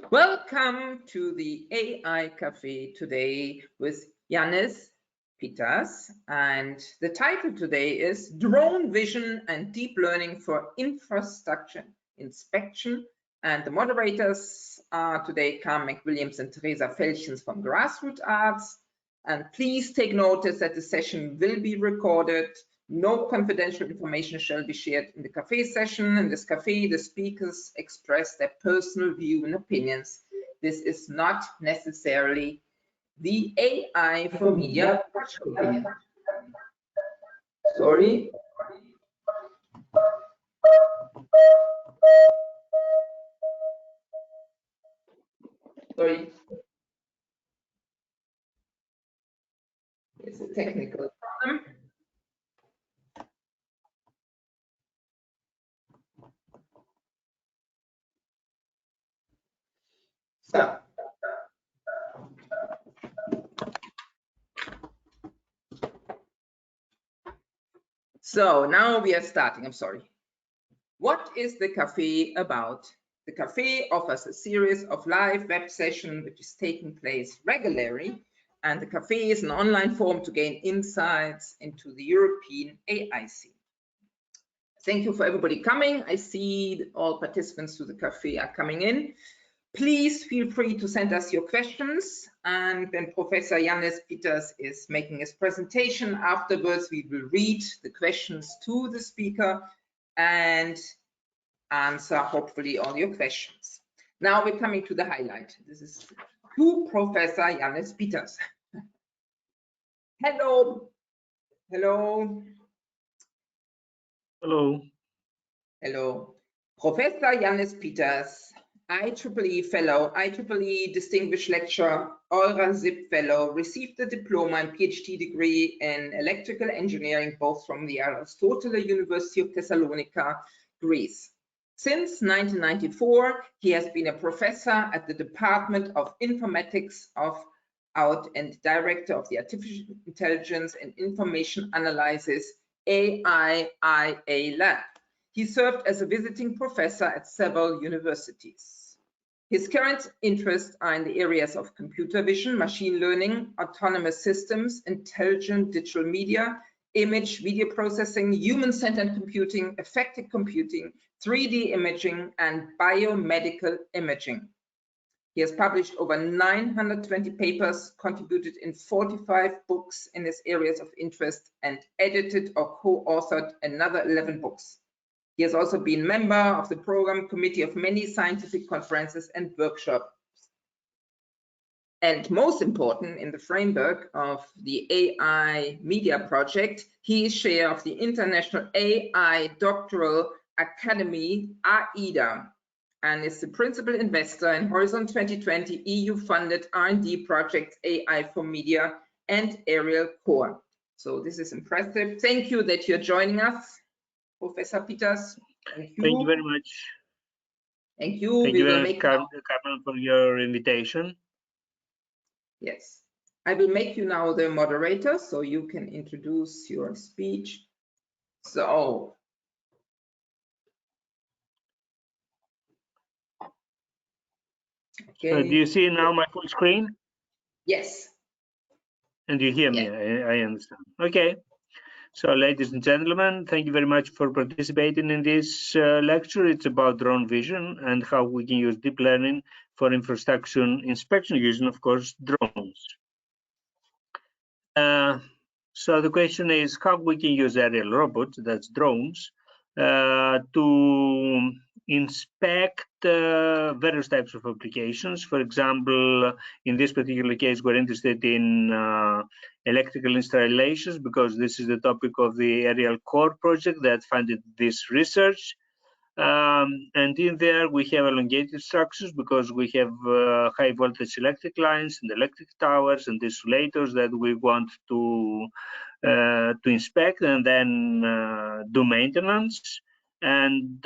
Welcome to the AI Cafe today with Yannis Peters, and the title today is Drone Vision and Deep Learning for Infrastructure Inspection. And the moderators are today Carl McWilliams and Teresa Felchens from Grassroots Arts. And please take notice that the session will be recorded. No confidential information shall be shared in the cafe session. In this cafe, the speakers express their personal view and opinions. This is not necessarily the AI for media opinion. Sorry. Sorry. It's a technical problem. So now we are starting. I'm sorry. What is the cafe about? The cafe offers a series of live web sessions which is taking place regularly, and the cafe is an online forum to gain insights into the European AI scene. Thank you for everybody coming. I see all participants to the cafe are coming in. Please feel free to send us your questions, and when Professor Yannis Peters is making his presentation afterwards, we will read the questions to the speaker and answer hopefully all your questions. Now we're coming to the highlight. This is to Professor Yannis Peters. Hello. Hello. Hello. Hello. Professor Yannis Peters, IEEE Fellow, IEEE Distinguished Lecturer, Eura ZIP Fellow, received a diploma and PhD degree in electrical engineering, both from the Aristotle University of Thessalonica, Greece. Since 1994, he has been a professor at the Department of Informatics and director of the Artificial Intelligence and Information Analysis AIIA Lab. He served as a visiting professor at several universities. His current interests are in the areas of computer vision, machine learning, autonomous systems, intelligent digital media, image, video processing, human-centered computing, affective computing, 3D imaging, and biomedical imaging. He has published over 920 papers, contributed in 45 books in his areas of interest, and edited or co-authored another 11 books. He has also been member of the program committee of many scientific conferences and workshops. And most important, in the framework of the AI Media Project, he is chair of the International AI Doctoral Academy, AIDA, and is the principal investor in Horizon 2020 EU-funded R&D projects AI for Media and Aerial Core. So this is impressive. Thank you that you're joining us, Professor Peters. Thank you very much. Thank you. Thank you very much, Carmen, for your invitation. Yes, I will make you now the moderator so you can introduce your speech. So, okay. Do you see now my full screen? Yes. And you hear me? I understand. Okay. So, ladies and gentlemen, thank you very much for participating in this lecture. It's about drone vision and how we can use deep learning for infrastructure inspection using, of course, drones. So the question is how we can use aerial robots, that's drones, to inspect various types of applications. For example, in this particular case, we're interested in electrical installations because this is the topic of the aerial core project that funded this research. And in there we have elongated structures because we have high voltage electric lines and electric towers and insulators that we want to inspect and then do maintenance. And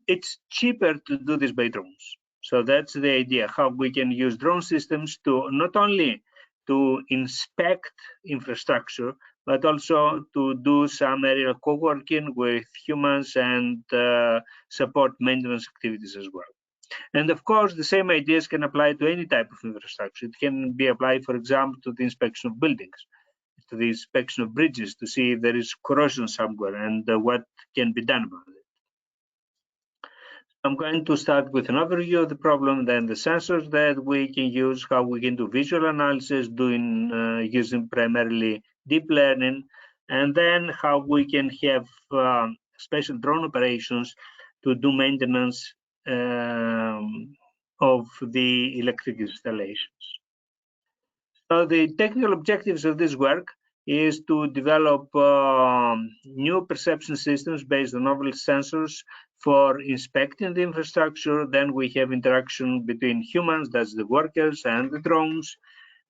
it's cheaper to do this by drones. So that's the idea, how we can use drone systems to not only to inspect infrastructure, but also to do some aerial co-working with humans and support maintenance activities as well. And of course, the same ideas can apply to any type of infrastructure. It can be applied, for example, to the inspection of buildings, to the inspection of bridges, to see if there is corrosion somewhere and what can be done about it. I'm going to start with an overview of the problem, then the sensors that we can use, how we can do visual analysis, using primarily deep learning, and then how we can have special drone operations to do maintenance of the electric installations. So the technical objectives of this work is to develop new perception systems based on novel sensors for inspecting the infrastructure. Then we have interaction between humans, that's the workers, and the drones.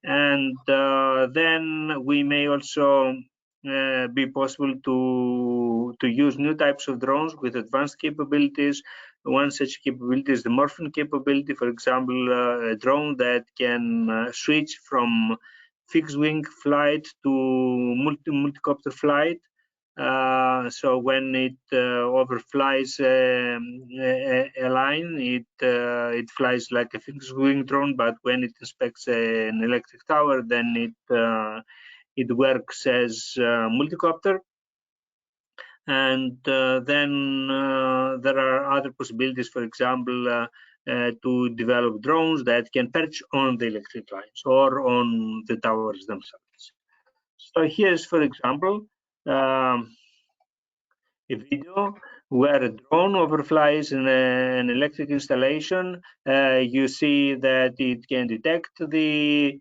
And then we may also be possible to use new types of drones with advanced capabilities. One such capability is the morphing capability, for example, a drone that can switch from fixed wing flight to multi-copter flight. So when it overflies a line, it flies like a fixed wing drone, but when it inspects an electric tower, then it works as multi-copter. And then there are other possibilities, for example, to develop drones that can perch on the electric lines or on the towers themselves. So here's, for example, a video where a drone overflies an electric installation. You see that it can detect the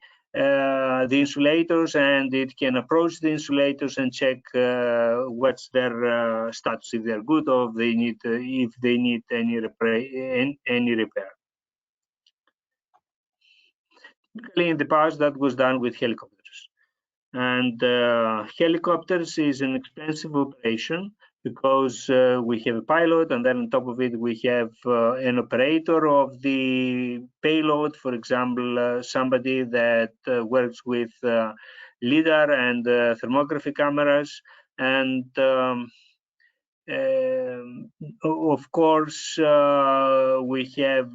insulators, and it can approach the insulators and check what's their status, if they're good, or if they need any repair. Typically, in the past, that was done with helicopters, and helicopters is an expensive operation because we have a pilot, and then on top of it we have an operator of the payload, for example, somebody that works with LIDAR and thermography cameras, and of course we have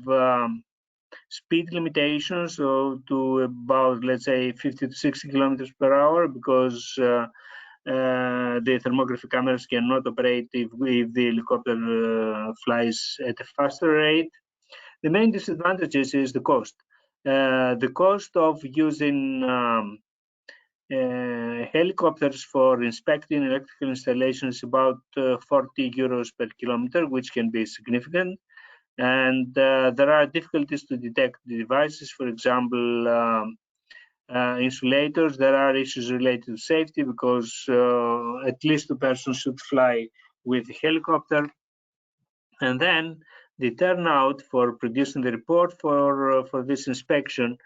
speed limitations to about, let's say, 50 to 60 kilometers per hour, because the thermography cameras cannot operate if the helicopter flies at a faster rate. The main disadvantages is the cost. The cost of using helicopters for inspecting electrical installations is about 40 euros per kilometer, which can be significant. And there are difficulties to detect the devices, for example, insulators. There are issues related to safety, because at least 2 persons should fly with the helicopter. And then the turnout for producing the report for this inspection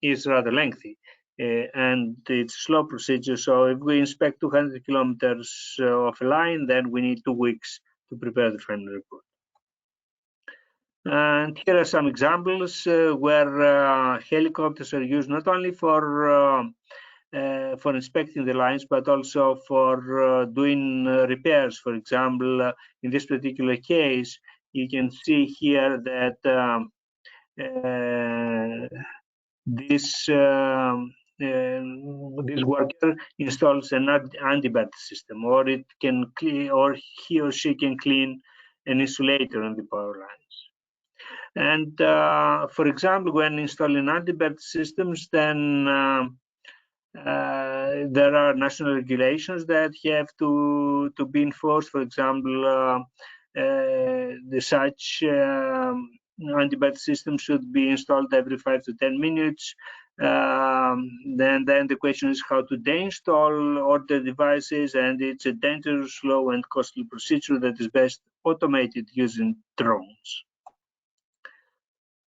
is rather lengthy. And it's a slow procedure. So if we inspect 200 kilometers of a line, then we need 2 weeks to prepare the final report. And here are some examples where helicopters are used not only for inspecting the lines, but also for doing repairs. For example, in this particular case, you can see here that this worker installs an anti-bird system, or it can clean, or he or she can clean an insulator on the power lines. And for example, when installing anti-bird systems, then there are national regulations that have to be enforced. For example, such anti-bird system should be installed every 5 to 10 minutes. Then the question is how to deinstall all the devices, and it's a dangerous, slow, and costly procedure that is best automated using drones.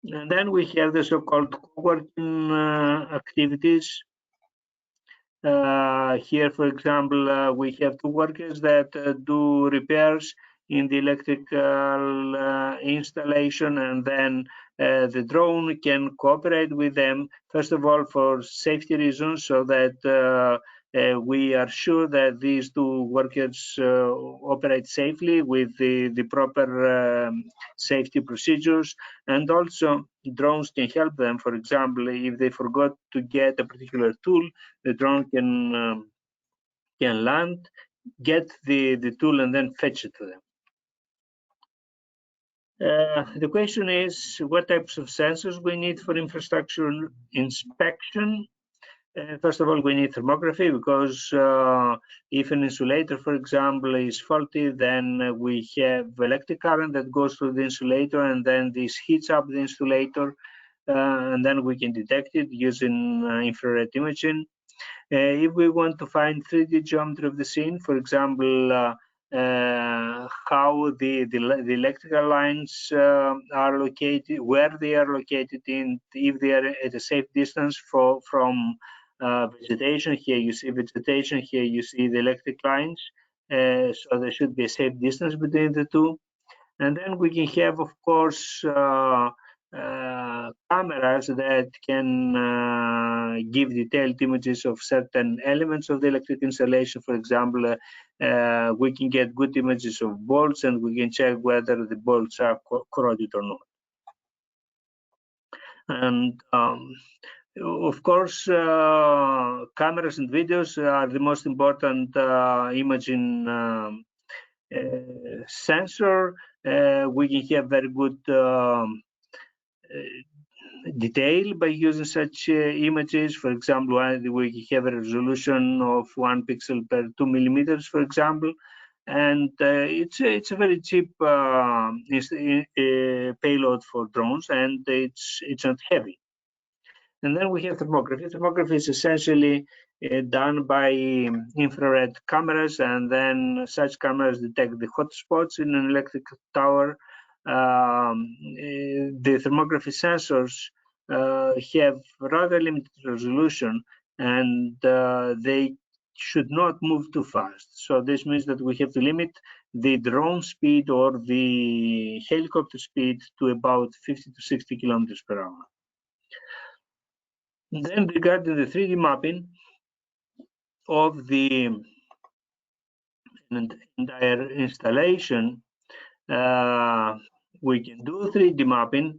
And then we have the so-called co-working activities. Here, for example, we have 2 workers that do repairs in the electrical installation, and then the drone can cooperate with them, first of all, for safety reasons, so that we are sure that these two workers operate safely with the proper safety procedures, and also drones can help them. For example, if they forgot to get a particular tool, the drone can land, get the tool, and then fetch it to them. The question is what types of sensors we need for infrastructure inspection. First of all, we need thermography, because if an insulator, for example, is faulty, then we have electric current that goes through the insulator, and then this heats up the insulator, and then we can detect it using infrared imaging. If we want to find 3D geometry of the scene, for example, how the electrical lines are located, where they are located, in if they are at a safe distance from vegetation. Here you see vegetation, here you see the electric lines, so there should be a safe distance between the two. And then we can have, of course, cameras that can give detailed images of certain elements of the electric installation. For example, we can get good images of bolts, and we can check whether the bolts are corroded or not. And of course, cameras and videos are the most important imaging sensor. We can have very good detail by using such images. For example, we have a resolution of 1 pixel per 2 millimeters, for example, and it's a very cheap payload for drones, and it's not heavy. And then we have thermography. Thermography is essentially done by infrared cameras, and then such cameras detect the hot spots in an electric tower. The thermography sensors have rather limited resolution, and they should not move too fast. So this means that we have to limit the drone speed or the helicopter speed to about 50 to 60 kilometers per hour. Then regarding the 3D mapping of the entire installation, we can do 3D mapping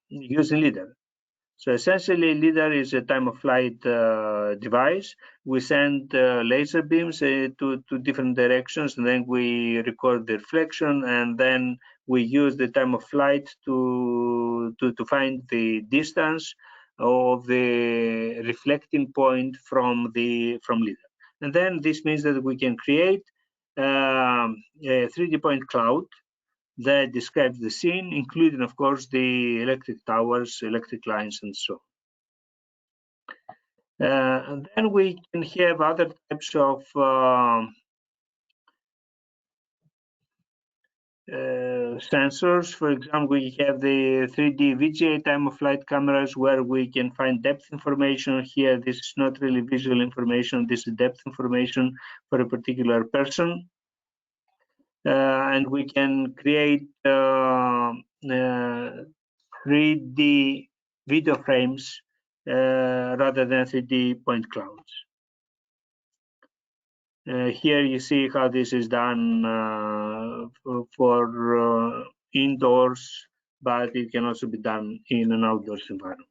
using LIDAR. So essentially, LIDAR is a time-of-flight device. We send laser beams to different directions, and then we record the reflection, and then we use the time of flight to find the distance of the reflecting point from LIDAR. And then this means that we can create a 3D point cloud that describes the scene, including, of course, the electric towers, electric lines, and so on. And then we can have other types of sensors. For example, we have the 3D VGA time-of-flight cameras, where we can find depth information. Here, this is not really visual information. This is depth information for a particular person. And we can create 3D video frames rather than 3D point clouds. Here you see how this is done for indoors, but it can also be done in an outdoors environment.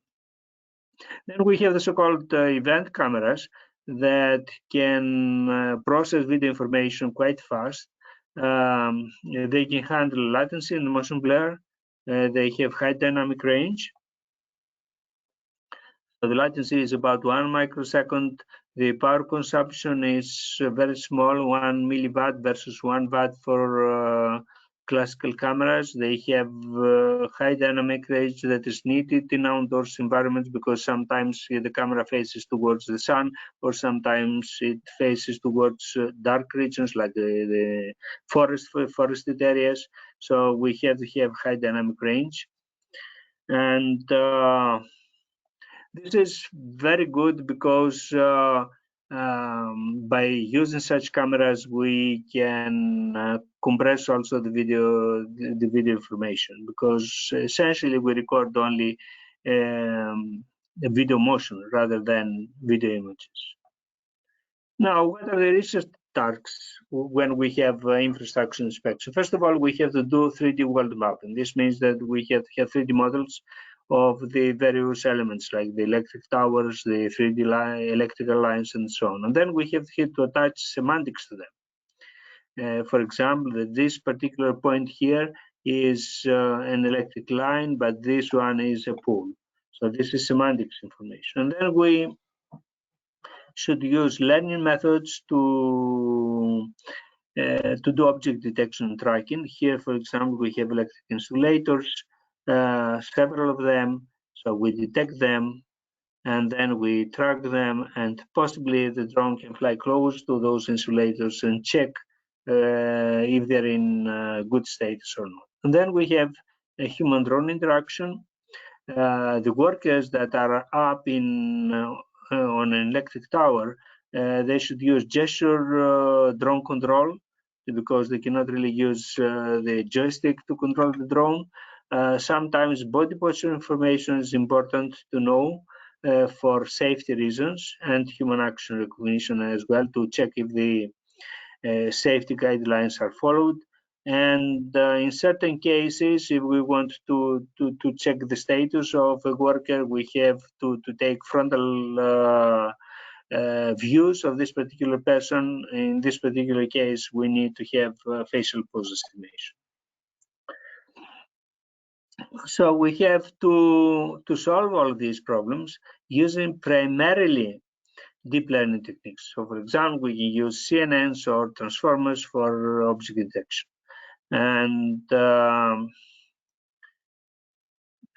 Then we have the so-called event cameras that can process video information quite fast. They can handle latency and motion blur. They have high dynamic range. So the latency is about 1 microsecond. The power consumption is very small, 1 milliwatt versus 1 watt for classical cameras. They have high dynamic range that is needed in outdoors environments, because sometimes the camera faces towards the sun, or sometimes it faces towards dark regions like the forested areas. So we have to have high dynamic range. And this is very good because by using such cameras, we can compress also the video information, because essentially we record only the video motion rather than video images. Now, what are the research tasks when we have infrastructure inspection? First of all, we have to do 3D world mapping. This means that we have to have 3D models of the various elements like the electric towers, the 3D electrical lines, and so on. And then we have to attach semantics to them. For example, this particular point here is an electric line, but this one is a pole. So this is semantics information. And then we should use learning methods to do object detection and tracking. Here, for example, we have electric insulators, several of them. So we detect them, and then we track them, and possibly the drone can fly close to those insulators and check if they're in good status or not. And then we have a human-drone interaction. The workers that are up in on an electric tower, they should use gesture drone control, because they cannot really use the joystick to control the drone. Sometimes body posture information is important to know for safety reasons, and human action recognition as well, to check if the safety guidelines are followed. And in certain cases, if we want to check the status of a worker, we have to take frontal views of this particular person. In this particular case, we need to have facial pose estimation. So we have to solve all of these problems using primarily deep learning techniques. So for example, we can use CNNs or transformers for object detection. And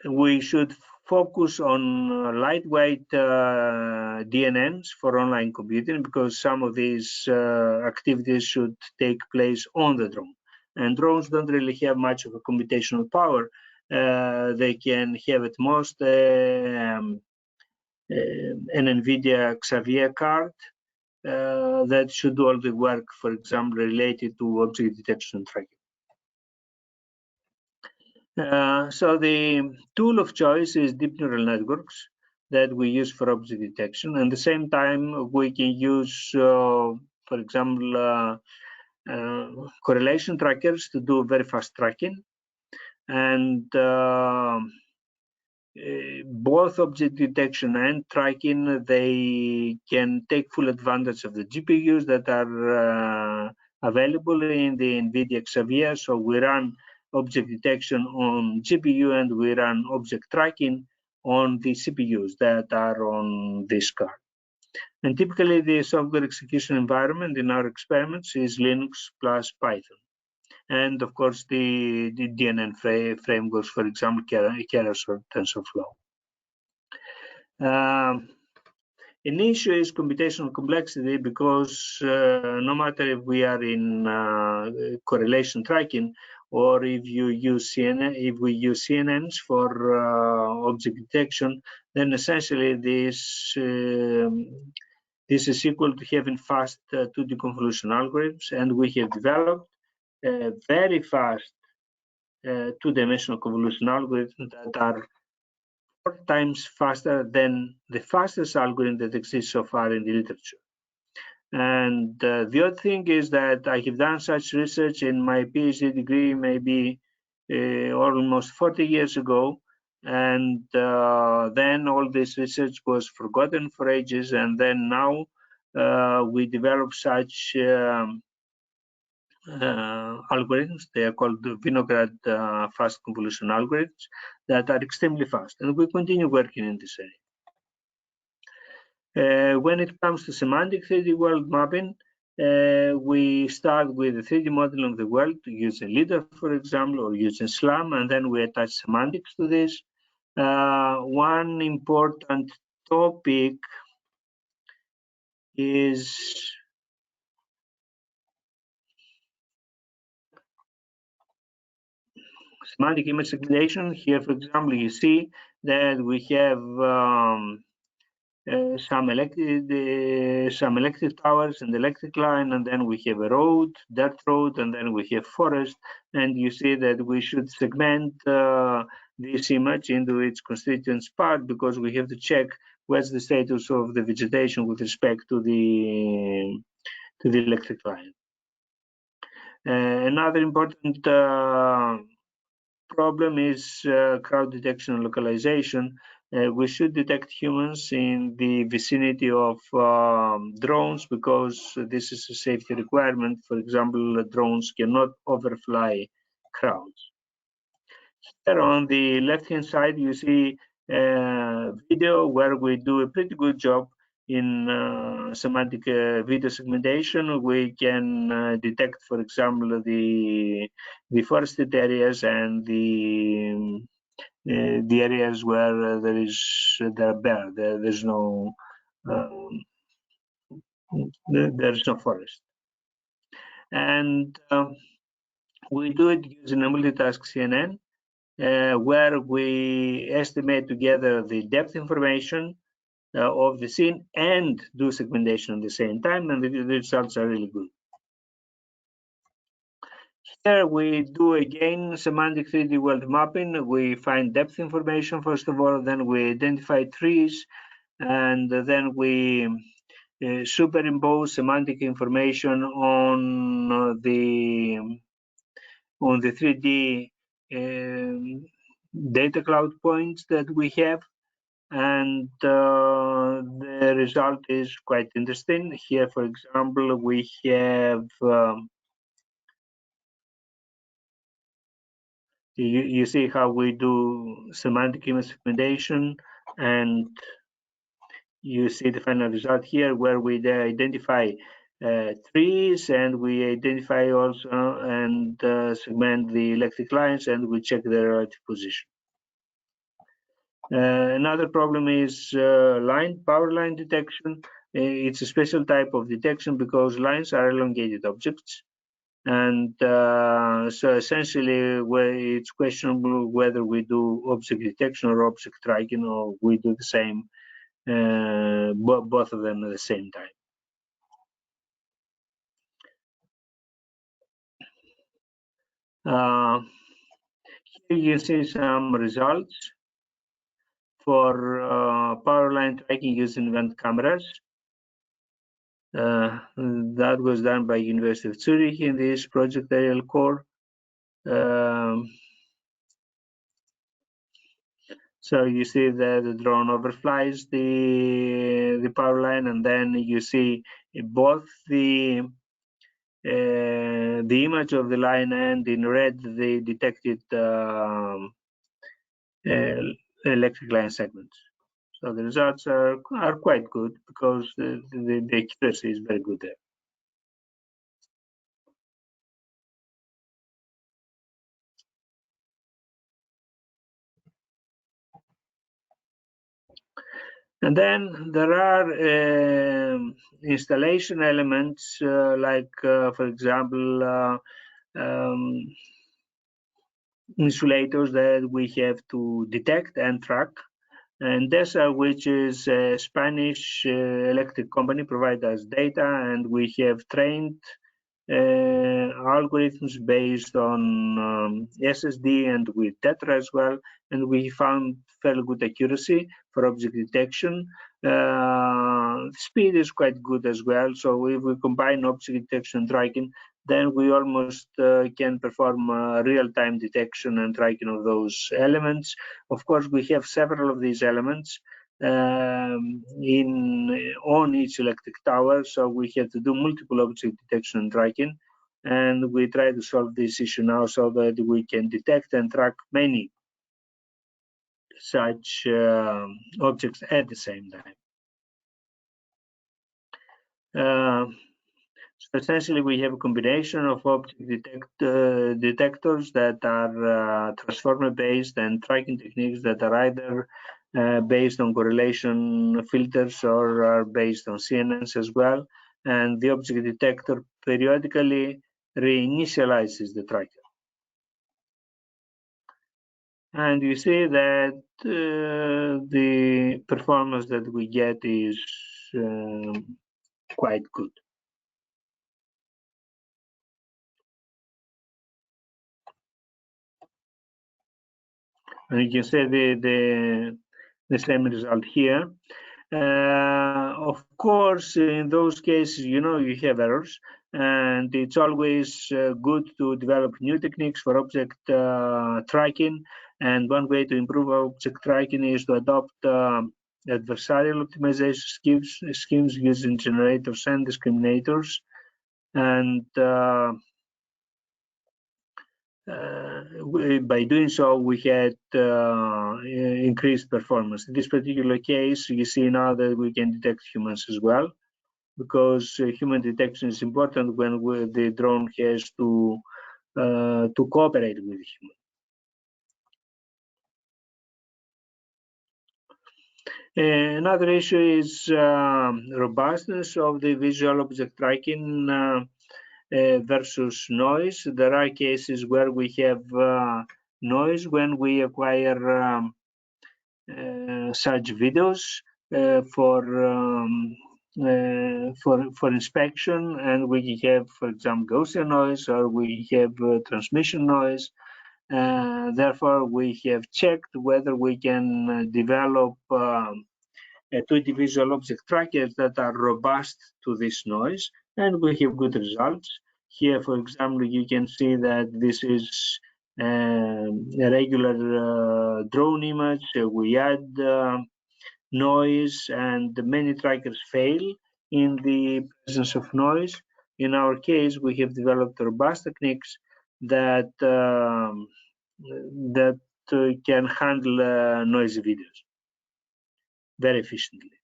we should focus on lightweight DNNs for online computing, because some of these activities should take place on the drone. And drones don't really have much of a computational power. They can have at most an NVIDIA Xavier card that should do all the work, for example, related to object detection and tracking. So the tool of choice is deep neural networks that we use for object detection. And at the same time, we can use, for example, correlation trackers to do very fast tracking. And both object detection and tracking, they can take full advantage of the GPUs that are available in the NVIDIA Xavier. So we run object detection on GPU, and we run object tracking on the CPUs that are on this card. And typically the software execution environment in our experiments is Linux plus Python. And of course the DNN frameworks, for example, Keras or TensorFlow. An issue is computational complexity, because no matter if we are in correlation tracking, or if you use CNN, if we use CNNs for object detection, then essentially this is equal to having fast 2D convolution algorithms, and we have developed very fast two-dimensional convolution algorithms that are 4 times faster than the fastest algorithm that exists so far in the literature. And the other thing is that I have done such research in my PhD degree maybe almost 40 years ago, and then all this research was forgotten for ages, and then now we develop such algorithms. They are called the Vinograd fast convolution algorithms that are extremely fast, and we continue working in this area. When it comes to semantic 3D world mapping, we start with the 3D model of the world using LIDAR, for example, or using SLAM, and then we attach semantics to this. One important topic is semantic image segmentation. Here, for example, you see that we have some electric towers and electric line, and then we have a road, dirt road, and then we have forest. And you see that we should segment this image into its constituents part, because we have to check what's the status of the vegetation with respect to the electric line. Another important problem is crowd detection and localization. We should detect humans in the vicinity of drones because this is a safety requirement. For example, drones cannot overfly crowds. Here on the left-hand side, you see a video where we do a pretty good job in semantic video segmentation. We can detect, for example, the forested areas and the areas where there are there's no there's no forest, and we do it using a multitask CNN. Where we estimate together the depth information of the scene and do segmentation at the same time, and the results are really good. Here we do again semantic 3D world mapping. We find depth information first of all, then we identify trees, and then we superimpose semantic information on the 3D data cloud points that we have, and the result is quite interesting. Here, for example, we have you see how we do semantic image segmentation, and you see the final result here where we identify trees, and we identify also and segment the electric lines, and we check their relative position. Another problem is power line detection. It's a special type of detection because lines are elongated objects, and so essentially it's questionable whether we do object detection or object tracking, or we do the same, both of them at the same time. Here you see some results for power line tracking using event cameras. That was done by University of Zurich in this project aerial core. So you see that the drone overflies the power line, and then you see both the image of the line and in red the detected electric line segments. So the results are quite good because the accuracy is very good there. And then there are installation elements like, for example, insulators that we have to detect and track. And DESA, which is a Spanish electric company, provides us data, and we have trained algorithms based on SSD and with Tetra as well, and we found fairly good accuracy for object detection. Speed is quite good as well, so if we combine object detection and tracking, then we almost can perform real-time detection and tracking of those elements. Of course, we have several of these elements on each electric tower, so we have to do multiple object detection and tracking, and we try to solve this issue now so that we can detect and track many such objects at the same time. So essentially, we have a combination of object detectors that are transformer-based and tracking techniques that are either based on correlation filters or are based on CNNs as well. And the object detector periodically reinitializes the tracker. And you see that the performance that we get is quite good. And you can see the same result here. Of course, in those cases, you have errors, and it's always good to develop new techniques for object tracking. And one way to improve object tracking is to adopt adversarial optimization schemes using generators and discriminators. And by doing so, we had increased performance. In this particular case, you see now that we can detect humans as well, because human detection is important when the drone has to cooperate with the human. Another issue is robustness of the visual object tracking versus noise. There are cases where we have noise when we acquire such videos for inspection, and we have, for example, Gaussian noise, or we have transmission noise. Therefore, we have checked whether we can develop 2D visual object trackers that are robust to this noise, and we have good results. Here, for example, you can see that this is a regular drone image. We add noise, and many trackers fail in the presence of noise. In our case, we have developed robust techniques that can handle noisy videos very efficiently.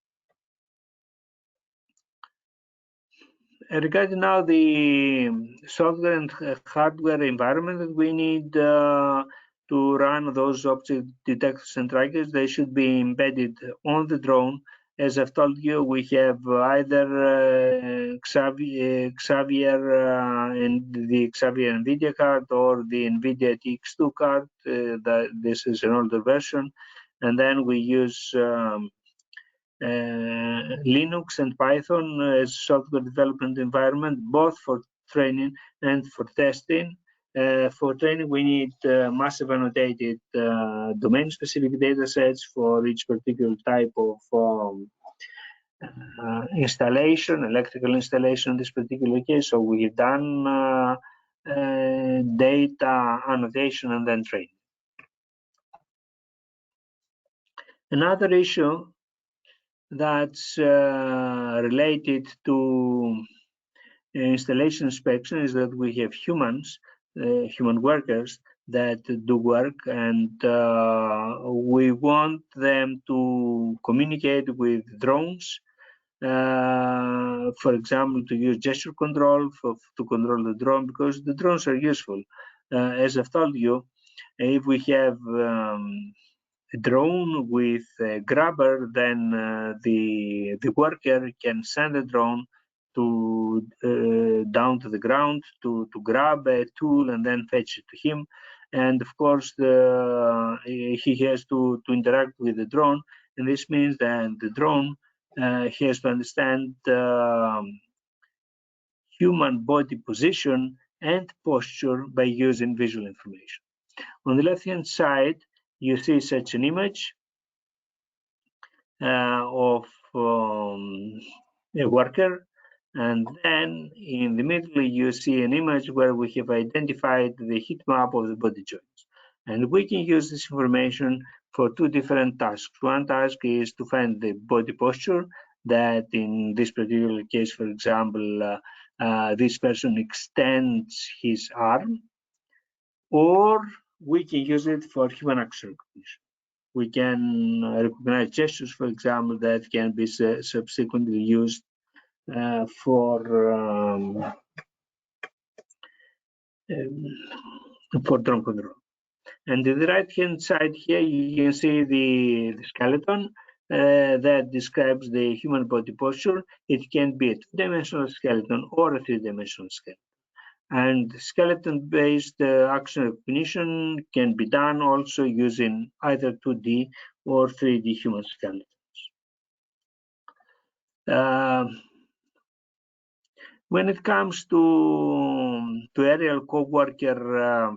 Regarding now the software and hardware environment that we need to run those object detectors and trackers, they should be embedded on the drone. As I've told you, we have either Xavier and the Xavier NVIDIA card, or the NVIDIA TX2 card. This is an older version. And then we use Linux and Python as software development environment, both for training and for testing. For training, we need massive annotated domain-specific data sets for each particular type of installation, electrical installation in this particular case. So we've done data annotation and then training. Another issue that's related to installation inspection is that we have humans, human workers that do work, and we want them to communicate with drones, for example, to use gesture control to control the drone, because the drones are useful. As I've told you, if we have a drone with a grabber, then the worker can send a drone to down to the ground to grab a tool and then fetch it to him. And of course, he has to interact with the drone, and this means that the drone has to understand human body position and posture by using visual information. On the left-hand side, you see such an image of a worker, and then in the middle you see an image where we have identified the heat map of the body joints. And we can use this information for two different tasks. One task is to find the body posture, that in this particular case, for example, this person extends his arm, or we can use it for human action recognition. We can recognize gestures, for example, that can be subsequently used for drone control. And on the right-hand side here, you can see the skeleton that describes the human body posture. It can be a two-dimensional skeleton or a three-dimensional skeleton. And skeleton-based action recognition can be done also using either 2D or 3D human skeletons. When it comes to aerial co-worker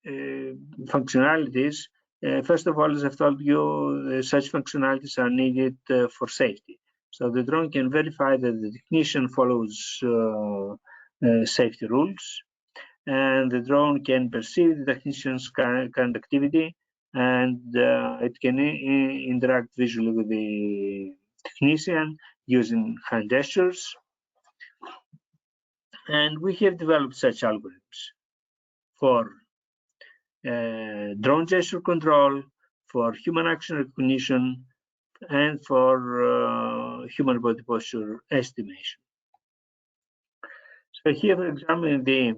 functionalities, First of all, as I've told you, such functionalities are needed for safety. So the drone can verify that the technician follows safety rules, and the drone can perceive the technician's current activity, and it can interact visually with the technician using hand gestures. And we have developed such algorithms for drone gesture control, for human action recognition, and for human body posture estimation. So here, for example, in the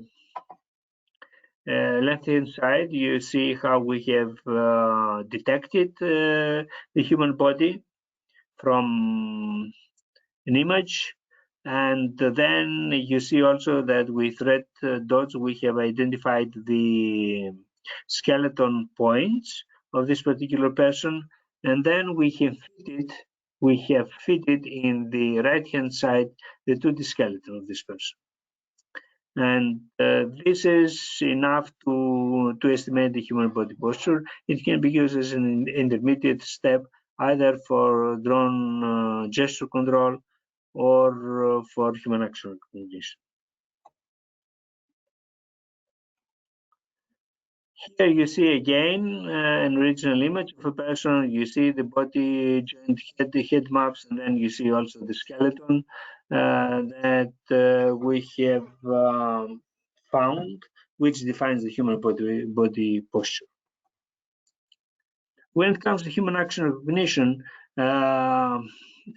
left-hand side, you see how we have detected the human body from an image. And then you see also that with red dots, we have identified the skeleton points of this particular person. And then we have fitted in the right-hand side the 2D skeleton of this person. And this is enough to estimate the human body posture. It can be used as an intermediate step, either for drone gesture control or for human action recognition. Here you see again an original image of a person. You see the body joint head, the head maps, and then you see also the skeleton that we have found, which defines the human body posture. When it comes to human action recognition,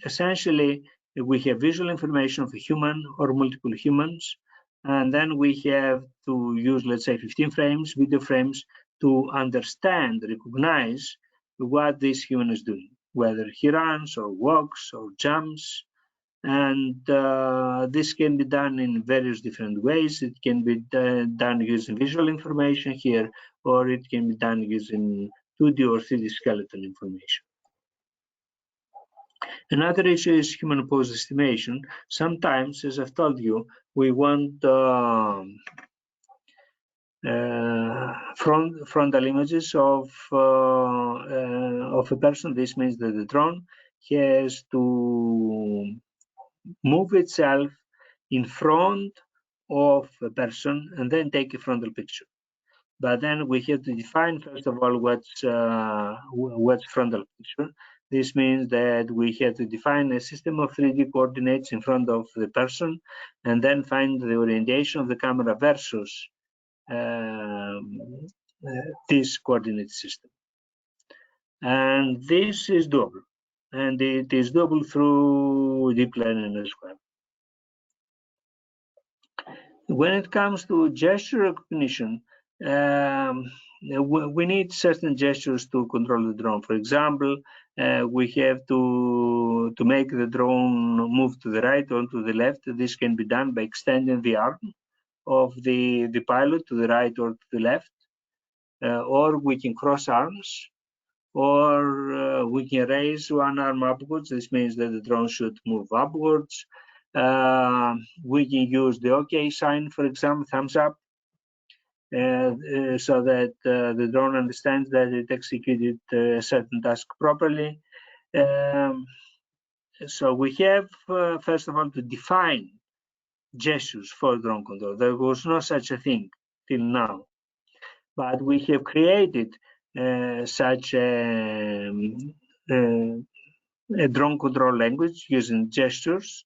essentially we have visual information of a human or multiple humans, and then we have to use, let's say, 15 frames, video frames, to understand, recognize what this human is doing, whether he runs or walks or jumps. And this can be done in various different ways. It can be done using visual information here, or it can be done using 2D or 3D skeleton information. Another issue is human pose estimation. Sometimes, as I've told you, we want frontal images of a person. This means that the drone has to move itself in front of a person and then take a frontal picture. But then we have to define, first of all, what's frontal picture. This means that we have to define a system of 3D coordinates in front of the person, and then find the orientation of the camera versus this coordinate system. And this is doable, and it is doable through deep learning as well. When it comes to gesture recognition, we need certain gestures to control the drone. For example, we have to make the drone move to the right or to the left. This can be done by extending the arm of the pilot to the right or to the left, or we can cross arms, or we can raise one arm upwards. This means that the drone should move upwards. We can use the OK sign, for example, thumbs up, so that the drone understands that it executed a certain task properly. So we have, first of all, to define gestures for drone control. There was no such a thing till now, but we have created such a drone control language using gestures,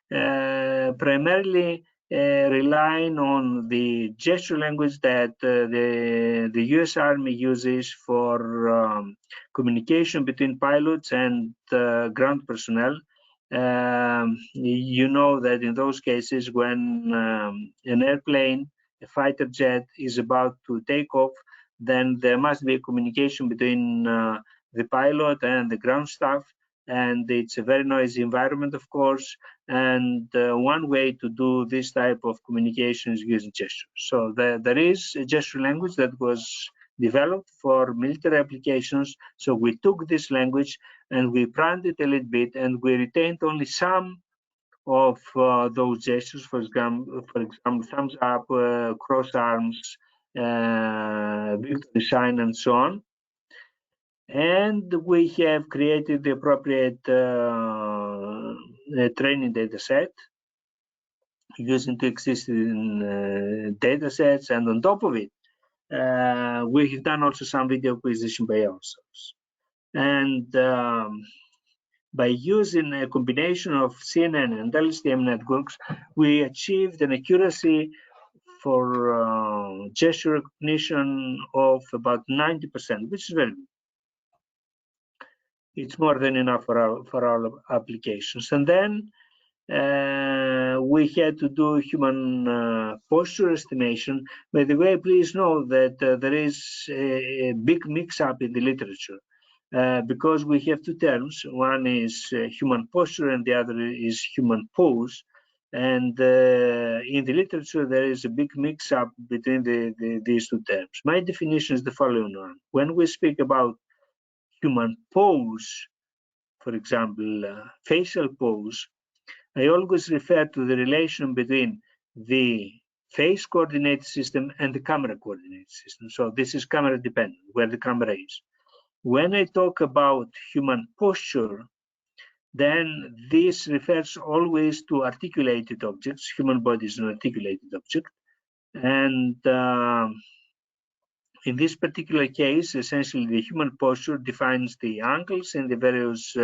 primarily relying on the gesture language that the US Army uses for communication between pilots and ground personnel. You know that in those cases, when an airplane, a fighter jet, is about to take off, then there must be a communication between the pilot and the ground staff, and it's a very noisy environment, of course. And one way to do this type of communication is using gestures. So there is a gesture language that was developed for military applications. So we took this language and we branded it a little bit, and we retained only some of those gestures. For example, thumbs up, cross arms, victory sign, and so on. And we have created the appropriate training data set using the existing data sets, and on top of it, we have done also some video acquisition by ourselves. And by using a combination of CNN and LSTM networks, we achieved an accuracy for gesture recognition of about 90%, which is very good. It's more than enough for our applications. And then we had to do human posture estimation. By the way, please know that there is a big mix-up in the literature because we have two terms. One is human posture and the other is human pose. And in the literature, there is a big mix-up between these two terms. My definition is the following one. When we speak about human pose, for example, facial pose, I always refer to the relation between the face coordinate system and the camera coordinate system. So this is camera dependent, where the camera is. When I talk about human posture, then this refers always to articulated objects. Human body is an articulated object. And in this particular case, essentially the human posture defines the ankles and the various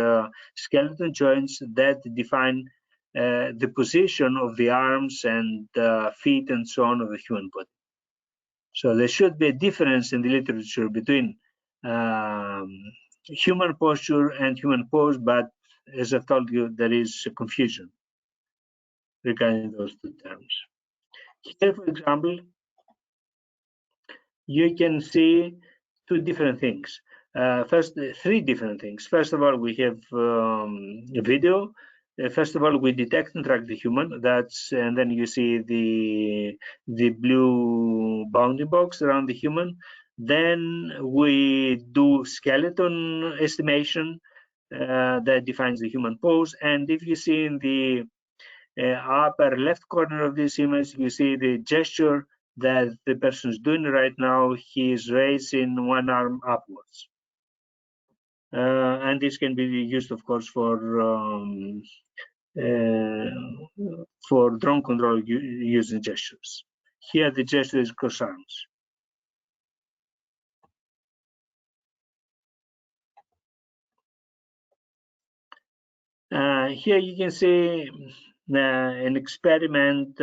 skeleton joints that define the position of the arms and feet and so on of the human body. So there should be a difference in the literature between human posture and human pose, but as I've told you, there is a confusion regarding those two terms. Here, for example, you can see two different things. Three different things. First of all, we have a video. First of all, we detect and track the human. And then you see the blue bounding box around the human. Then we do skeleton estimation that defines the human pose. And if you see in the upper left corner of this image, you see the gesture that the person is doing right now. He is raising one arm upwards. And this can be used, of course, for drone control using gestures. Here, the gesture is cross arms. Here you can see an experiment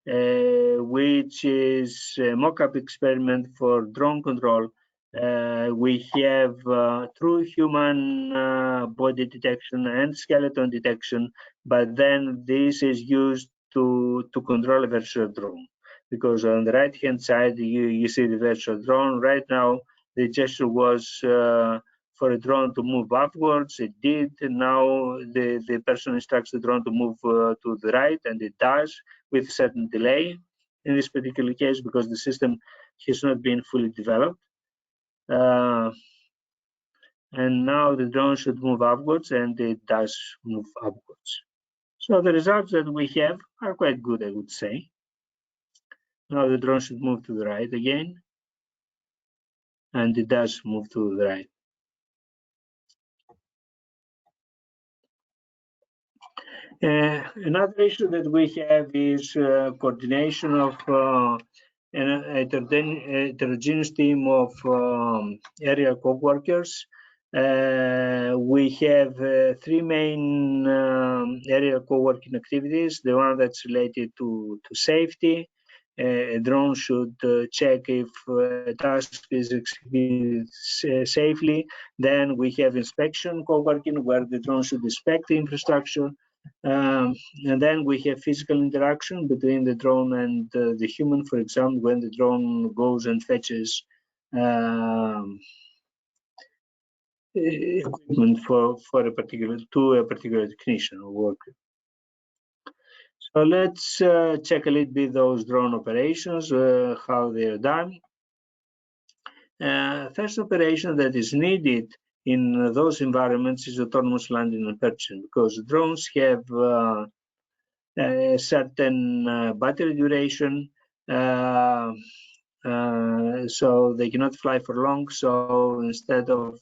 which is a mock-up experiment for drone control. We have true human body detection and skeleton detection, but then this is used to control a virtual drone. Because on the right-hand side, you see the virtual drone. Right now, the gesture was for a drone to move upwards. It did. Now the person instructs the drone to move to the right, and it does with a certain delay in this particular case because the system has not been fully developed. And now the drone should move upwards, and it does move upwards. So the results that we have are quite good, I would say. Now the drone should move to the right again, and it does move to the right. Another issue that we have is coordination of a heterogeneous team of area co-workers. We have three main area co-working activities. The one that's related to safety. A drone should check if a task is executed safely. Then we have inspection co-working, where the drone should inspect the infrastructure. And then we have physical interaction between the drone and the human. For example, when the drone goes and fetches equipment for a particular technician or worker. So let's check a little bit those drone operations, how they are done. First operation that is needed in those environments is autonomous landing and perching, because drones have a certain battery duration. so they cannot fly for long. So instead of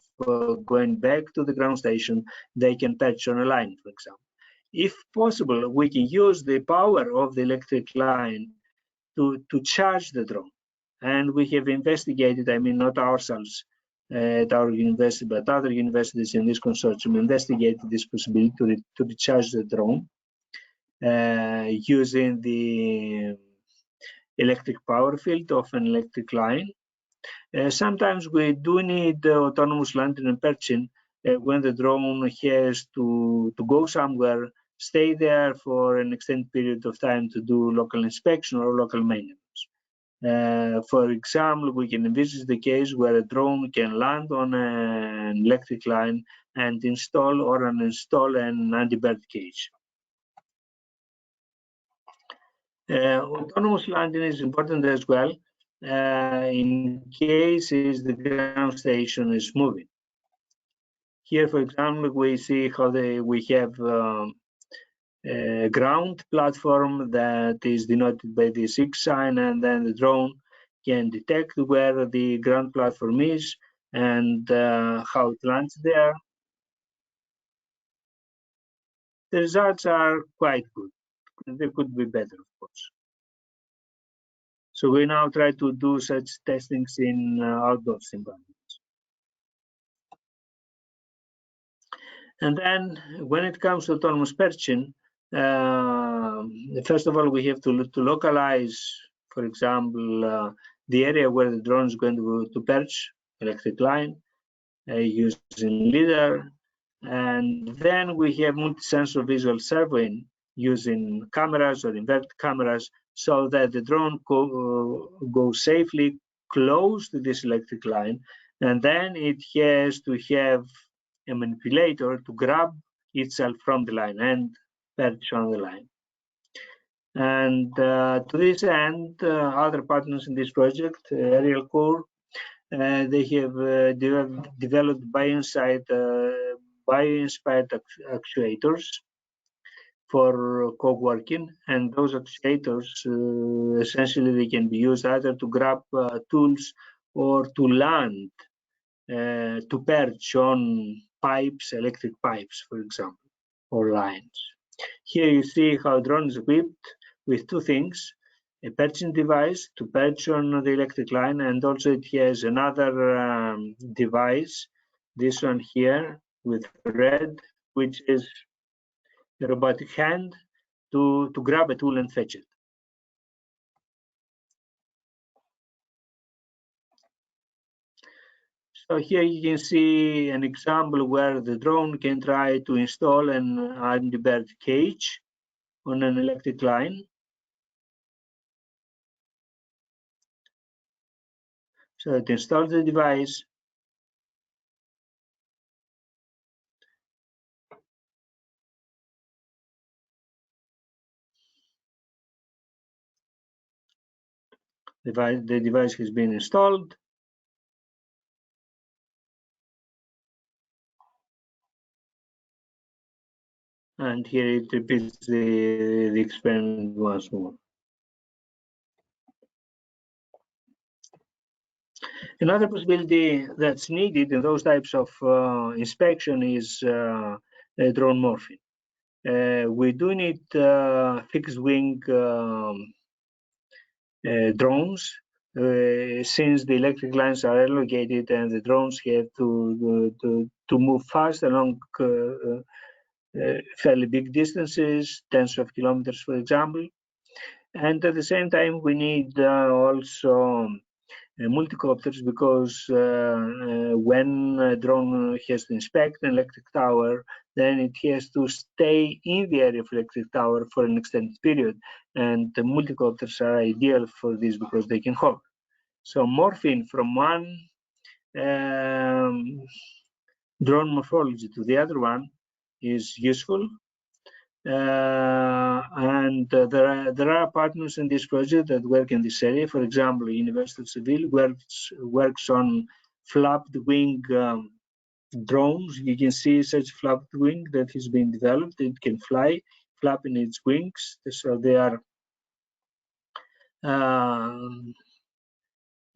going back to the ground station, they can perch on a line, for example. If possible, we can use the power of the electric line to charge the drone. And we have investigated, I mean, not ourselves at our university, but other universities in this consortium investigated this possibility to recharge the drone using the electric power field of an electric line. Sometimes we do need autonomous landing and perching when the drone has to go somewhere, stay there for an extended period of time to do local inspection or local maintenance. For example, we can envisage the case where a drone can land on an electric line and install an anti-bird cage. Autonomous landing is important as well in cases the ground station is moving. Here, for example, we see how we have a ground platform that is denoted by the 6 sign, and then the drone can detect where the ground platform is and how it lands there. The results are quite good. They could be better, of course. So we now try to do such testings in outdoors environments. And then when it comes to autonomous perching, first of all, we have to localize, for example, the area where the drone is going to perch, electric line, using LIDAR. And then we have multi-sensor visual surveying using cameras or inverted cameras so that the drone goes safely close to this electric line. And then it has to have a manipulator to grab itself from the line and perch on the line. And to this end, other partners in this project, Aerial Core, they have developed bio-inspired actuators for co-working, and those actuators essentially they can be used either to grab tools or to land, to perch on pipes, electric pipes, for example, or lines. Here you see how drone is equipped with 2 things: a perching device to perch on the electric line, and also it has another device, this one here with red, which is a robotic hand to grab a tool and fetch it. So here you can see an example where the drone can try to install an anti-bird cage on an electric line. So it installs the device. The device has been installed. And here it repeats the experiment once more. Another possibility that's needed in those types of inspection is drone morphing. We do need fixed wing drones since the electric lines are elongated and the drones have to move fast along fairly big distances, tens of kilometers, for example. And at the same time, we need also multicopters, because when a drone has to inspect an electric tower, then it has to stay in the area of electric tower for an extended period. And the multicopters are ideal for this because they can hover. So morphing from one drone morphology to the other one is useful. And there are partners in this project that work in this area. For example, University of Seville works on flapped wing drones. You can see such flapped wing that has been developed. It can fly, flapping its wings. So they are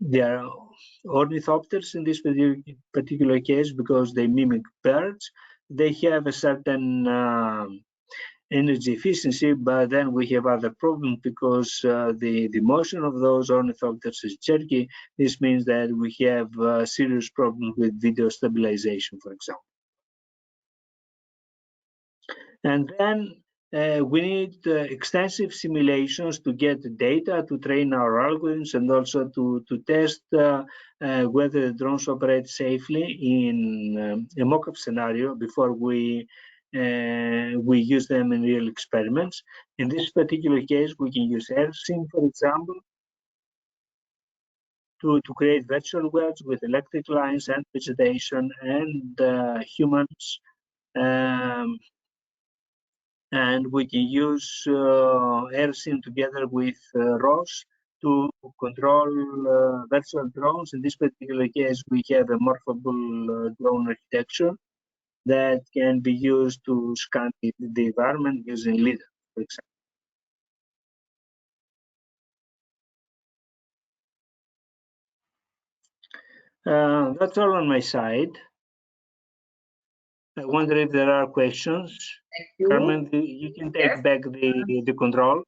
They are ornithopters in this particular case because they mimic birds. They have a certain energy efficiency, but then we have other problems because the motion of those ornithopters is jerky. This means that we have serious problems with video stabilization, for example. And then we need extensive simulations to get the data to train our algorithms and also to test whether the drones operate safely in a mock-up scenario before we use them in real experiments. In this particular case, we can use AirSim, for example, to create virtual worlds with electric lines and vegetation and humans. And we can use AirSim together with ROS to control virtual drones. In this particular case, we have a morphable drone architecture that can be used to scan the environment using LIDAR, for example. That's all on my side. I wonder if there are questions. Thank you. Carmen, you can take back the control.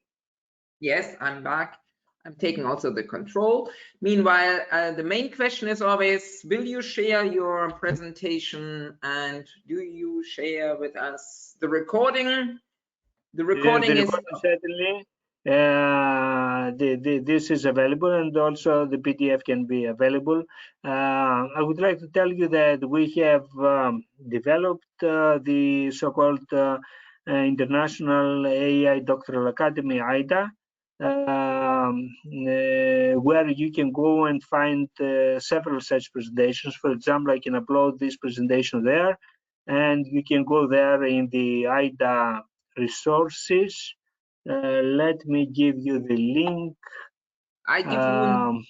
Yes, I'm back. I'm taking also the control. Meanwhile, the main question is always, will you share your presentation and do you share with us the recording? The recording is certainly. This is available, and also the PDF can be available. I would like to tell you that we have developed the so-called International AI Doctoral Academy, IDA, where you can go and find several such presentations. For example, I can upload this presentation there, and you can go there in the IDA resources. Let me give you the link. I give you.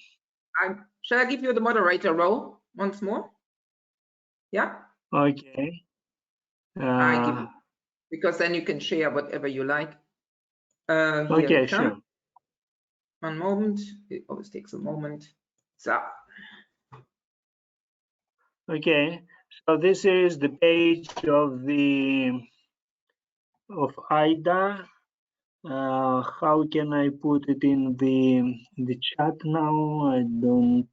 Shall I give you the moderator role once more? Yeah. Okay. I give you, because then you can share whatever you like. Okay, sure. One moment. It always takes a moment. So. Okay. So this is the page of IDA. How can I put it in the chat now? I don't.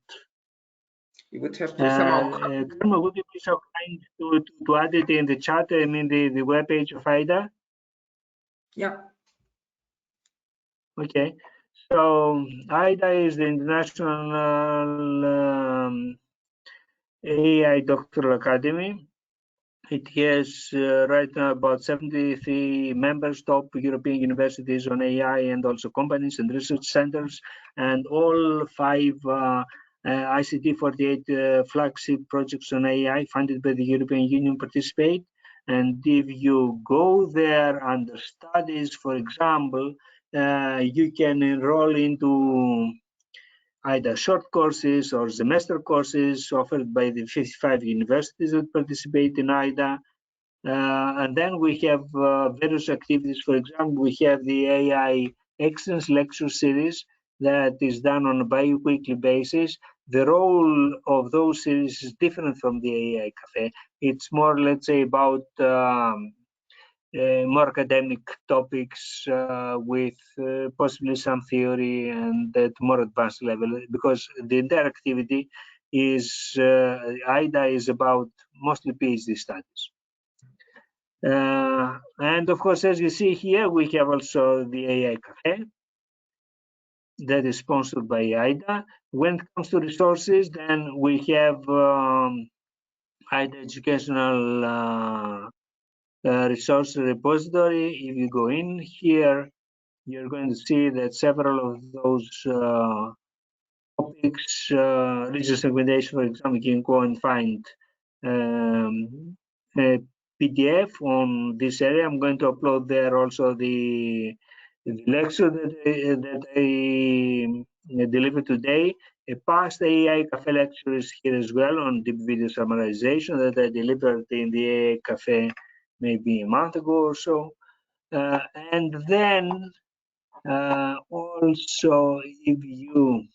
You would have to somehow. Karma, would you be so kind to add it in the chat? I mean the web page of IDA. Yeah. Okay. So IDA is the International AI Doctoral Academy. It has right now about 73 members, top European universities on AI, and also companies and research centers, and all 5 ICT 48 flagship projects on AI funded by the European Union participate. And if you go there under studies, for example, you can enroll into either short courses or semester courses offered by the 55 universities that participate in IDA. And then we have various activities. For example, we have the AI Excellence Lecture Series that is done on a bi-weekly basis. The role of those series is different from the AI Cafe. It's more, let's say, about more academic topics with possibly some theory and at more advanced level, because the entire activity is IDA is about mostly PhD studies. And of course, as you see here, we have also the AI Cafe that is sponsored by IDA. When it comes to resources, then we have IDA Educational Resource Repository. If you go in here, you're going to see that several of those topics, research recommendation, for example, you can go and find a PDF on this area. I'm going to upload there also the lecture that I delivered today. A past AI Cafe lecture is here as well on deep video summarization that I delivered in the AI Cafe maybe a month ago or so. And then also, if you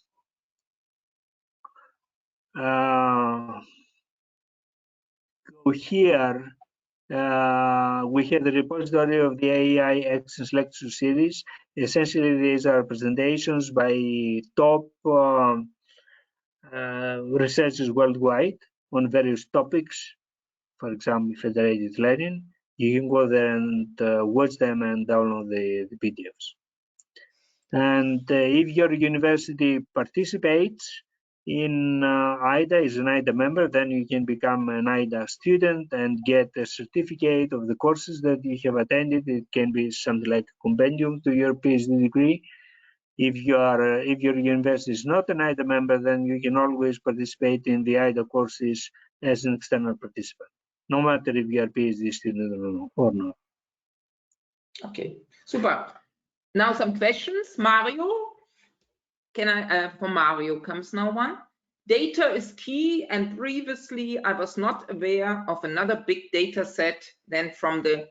here, we have the repository of the AI Access lecture series. Essentially, these are presentations by top researchers worldwide on various topics. For example, federated learning. You can go there and watch them and download the PDFs. And if your university participates in IDA, is an IDA member, then you can become an IDA student and get a certificate of the courses that you have attended. It can be something like a compendium to your PhD degree. If your university is not an IDA member, then you can always participate in the IDA courses as an external participant, no matter if you are a PhD student or not. Okay, super. Now some questions. Mario, from Mario comes now one. Data is key, and previously I was not aware of another big data set than from the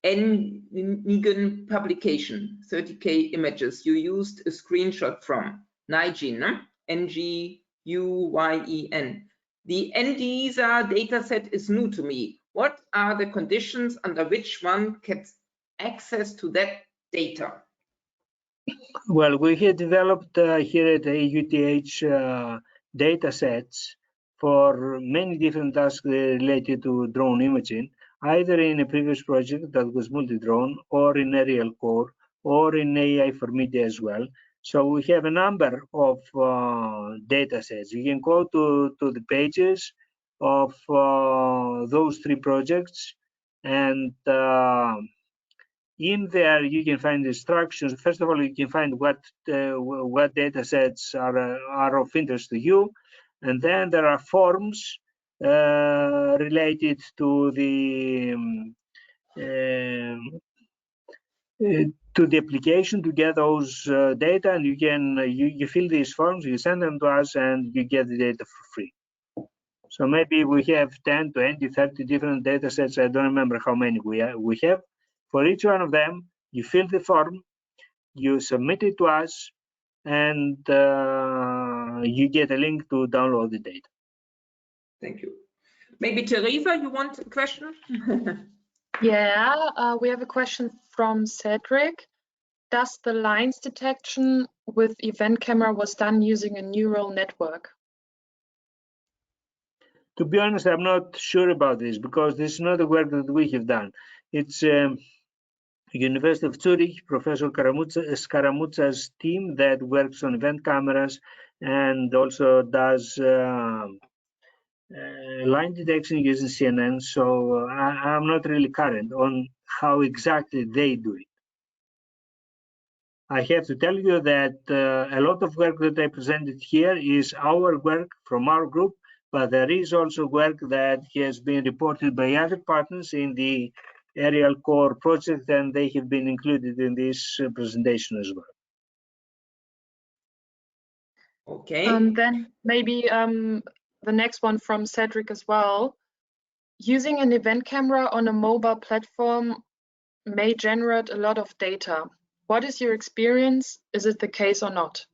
Nguyen publication, 30K images. You used a screenshot from Nguyen, N-G-U-Y-E-N. The NDISA dataset is new to me. What are the conditions under which one gets access to that data? Well, we have developed here at AUTH data sets for many different tasks related to drone imaging, either in a previous project that was multi-drone, or in aerial core, or in AI for media as well. So we have a number of data sets. You can go to the pages of those three projects, and in there you can find instructions. First of all, you can find what data sets are of interest to you, and then there are forms related to the application to get those data, and you can you fill these forms, you send them to us, and you get the data for free. So maybe we have 10, 20, 30 different data sets. I don't remember how many we have. For each one of them, you fill the form, you submit it to us, and you get a link to download the data. Thank you. Maybe Teresa, you want a question? Yeah, we have a question from Cedric. Does the lines detection with event camera was done using a neural network? To be honest, I'm not sure about this because this is not the work that we have done. It's University of Zurich, Professor Scaramuzza's team that works on event cameras and also does line detection using CNN. So I'm not really current on how exactly they do it. I have to tell you that a lot of work that I presented here is our work from our group, but there is also work that has been reported by other partners in the aerial core project, and they have been included in this presentation as well. Okay. Then maybe the next one from Cedric as well. Using an event camera on a mobile platform may generate a lot of data. What is your experience? Is it the case or not?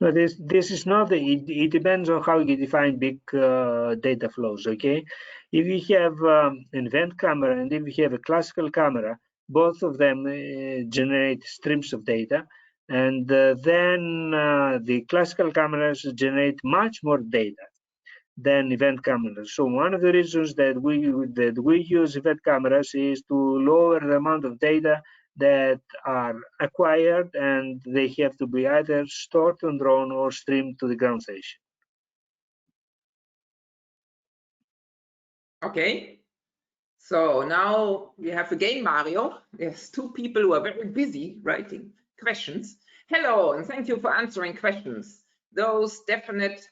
No, this is not. It depends on how you define big data flows. Okay, if you have an event camera and if you have a classical camera, both of them generate streams of data, and then the classical cameras generate much more data than event cameras. So one of the reasons that we use event cameras is to lower the amount of data that are acquired, and they have to be either stored on drone or streamed to the ground station. Okay. So now we have again Mario. There's two people who are very busy writing questions. Hello, and thank you for answering questions. Those definite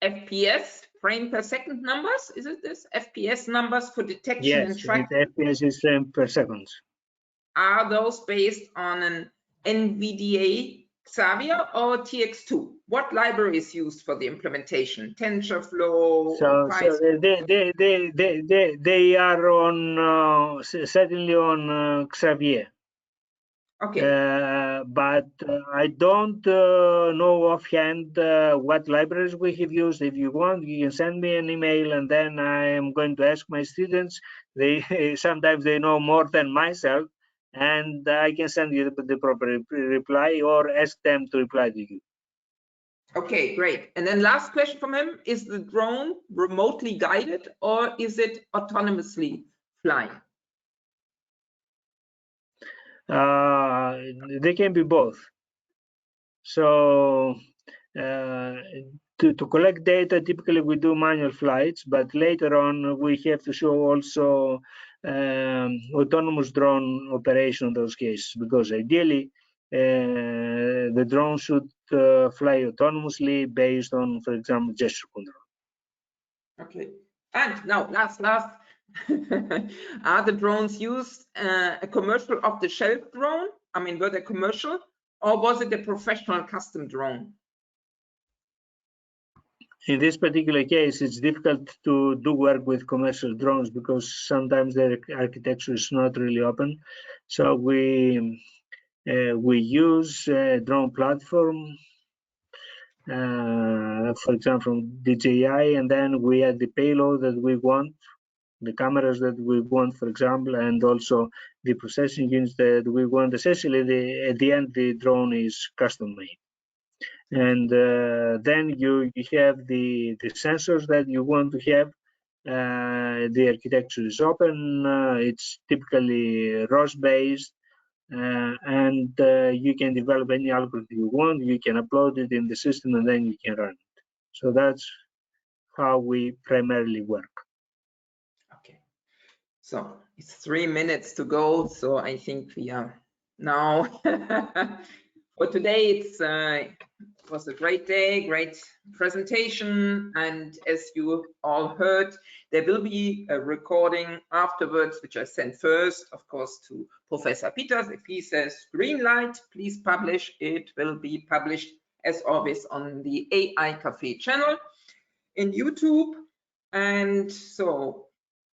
FPS, frame per second numbers, is it this? FPS numbers for detection and tracking? Yes, FPS is frame per second. Are those based on an NVDA Xavier or TX2? What library is used for the implementation? TensorFlow? So they are on certainly on Xavier. Okay. But I don't know offhand what libraries we have used. If you want, you can send me an email, and then I am going to ask my students. They sometimes they know more than myself, and I can send you the proper reply or ask them to reply to you. Okay, great. And then last question from him: is the drone remotely guided or is it autonomously flying? They can be both. So to collect data, typically we do manual flights, but later on we have to show also autonomous drone operation in those cases, because ideally the drone should fly autonomously based on, for example, gesture control. Okay. And now last are the drones used a commercial off-the-shelf drone? I mean, were they commercial, or was it a professional custom drone? In this particular case, it's difficult to do work with commercial drones because sometimes their architecture is not really open. So we use a drone platform, for example, from DJI, and then we add the payload that we want, the cameras that we want, for example, and also the processing units that we want. Essentially, at the end, the drone is custom made. And then you have the sensors that you want to have. The architecture is open. It's typically ROS based, and you can develop any algorithm you want. You can upload it in the system, and then you can run it. So that's how we primarily work. Okay. So it's 3 minutes to go. So I think we are now for today. It was a great day, great presentation, and as you all heard, there will be a recording afterwards, which I sent first, of course, to Professor Peters. If he says green light, please publish. It will be published, as always, on the AI Cafe channel in YouTube. And so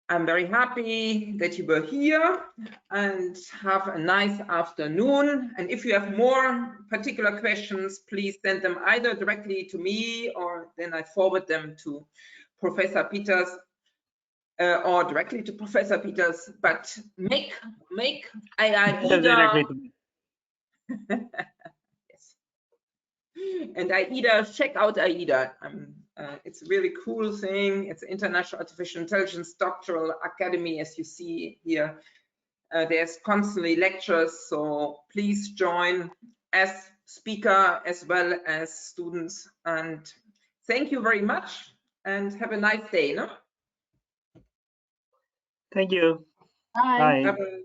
I'm very happy that you were here, and have a nice afternoon. And if you have more particular questions, please send them either directly to me, or then I forward them to Professor Peters, or directly to Professor Peters. But make AIDA. Yes. And AIDA, check out AIDA. It's a really cool thing. It's an International Artificial Intelligence Doctoral Academy, as you see here. There's constantly lectures, so please join as speaker as well as students. And thank you very much, and have a nice day. No? Thank you. Bye. Bye. Bye-bye.